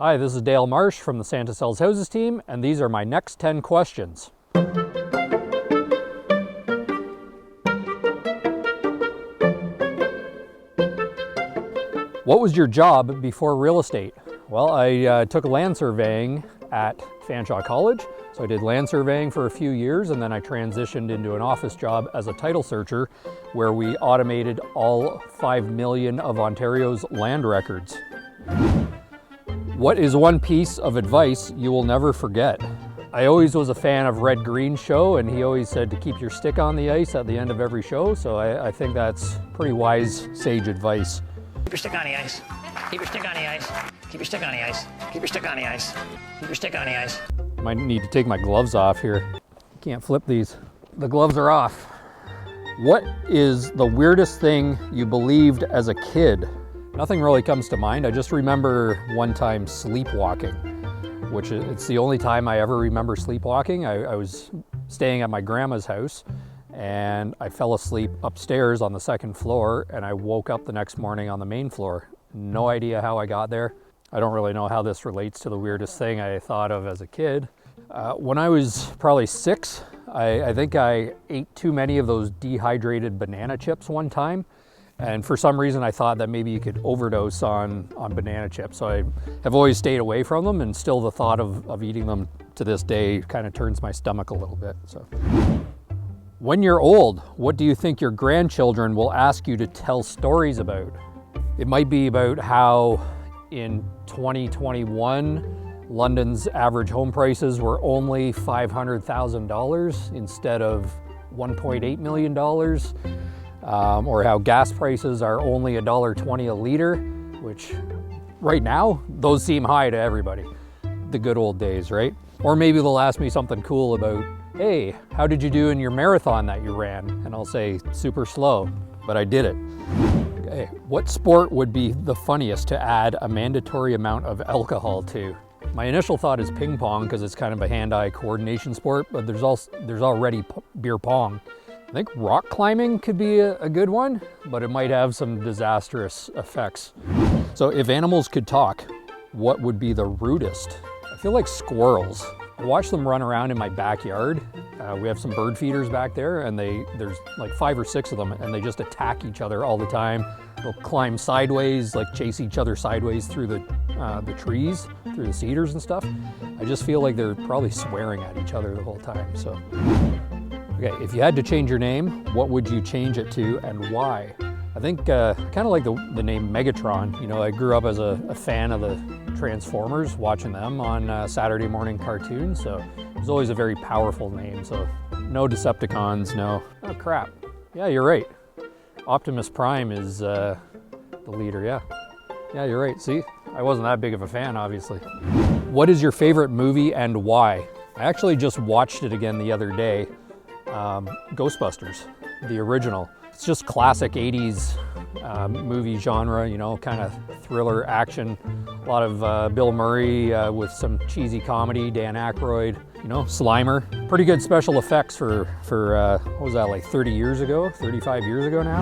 Hi, this is Dale Marsh from the Santa Sells Houses team, and these are my next 10 questions. What was your job before real estate? Well, I took land surveying at Fanshawe College. So I did land surveying for a few years, and then I transitioned into an office job as a title searcher where we automated all 5 million of Ontario's land records. What is one piece of advice you will never forget? I always was a fan of Red Green's show, and he always said to keep your stick on the ice at the end of every show, so I think that's pretty wise, sage advice. Keep your stick on the ice. Keep your stick on the ice. Keep your stick on the ice. Keep your stick on the ice. Keep your stick on the ice. Might need to take my gloves off here. Can't flip these. The gloves are off. What is the weirdest thing you believed as a kid? Nothing really comes to mind. I just remember one time sleepwalking, which it's the only time I ever remember sleepwalking. I was staying at my grandma's house and I fell asleep upstairs on the second floor, and I woke up the next morning on the main floor. No idea how I got there. I don't really know how this relates to the weirdest thing I thought of as a kid. When I was probably 6, I think I ate too many of those dehydrated banana chips one time. And for some reason I thought that maybe you could overdose on banana chips. So I have always stayed away from them, and still the thought of eating them to this day kind of turns my stomach a little bit. So, when you're old, what do you think your grandchildren will ask you to tell stories about? It might be about how in 2021, London's average home prices were only $500,000 instead of $1.8 million. Or how gas prices are only $1.20 a liter, which right now, those seem high to everybody. The good old days, right? Or maybe they'll ask me something cool about, hey, how did you do in your marathon that you ran? And I'll say, super slow, but I did it. Okay, what sport would be the funniest to add a mandatory amount of alcohol to? My initial thought is ping pong, because it's kind of a hand-eye coordination sport, but there's already beer pong. I think rock climbing could be a good one, but it might have some disastrous effects. So if animals could talk, what would be the rudest? I feel like squirrels. I watch them run around in my backyard. We have some bird feeders back there, and there's like 5 or 6 of them, and they just attack each other all the time. They'll climb sideways, like chase each other sideways through the trees, through the cedars and stuff. I just feel like they're probably swearing at each other the whole time. So. Okay, if you had to change your name, what would you change it to and why? I think kind of like the name Megatron. You know, I grew up as a fan of the Transformers, watching them on Saturday morning cartoons, so it was always a very powerful name. So no Decepticons, no. Oh crap, yeah, you're right. Optimus Prime is the leader, yeah. Yeah, you're right, see? I wasn't that big of a fan, obviously. What is your favorite movie and why? I actually just watched it again the other day. Ghostbusters, the original. It's just classic 80s movie genre, you know, kind of thriller action. A lot of Bill Murray with some cheesy comedy, Dan Aykroyd, you know, Slimer. Pretty good special effects for what was that, like 30 years ago, 35 years ago now?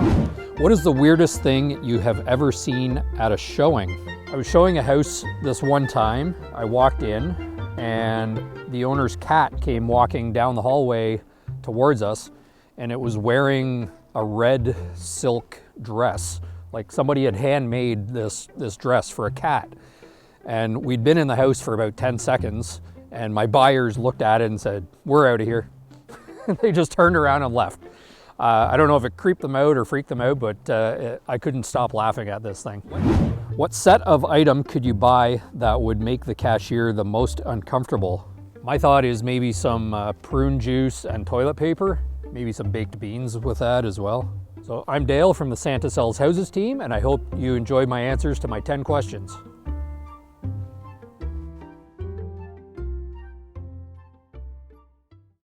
What is the weirdest thing you have ever seen at a showing? I was showing a house this one time. I walked in and the owner's cat came walking down the hallway towards us, and it was wearing a red silk dress. Like somebody had handmade this dress for a cat. And we'd been in the house for about 10 seconds, and my buyers looked at it and said, "We're out of here." They just turned around and left. I don't know if it creeped them out or freaked them out, but I couldn't stop laughing at this thing. What set of item could you buy that would make the cashier the most uncomfortable? My thought is maybe some prune juice and toilet paper, maybe some baked beans with that as well. So I'm Dale from the Santa Sells Houses team, and I hope you enjoyed my answers to my 10 questions.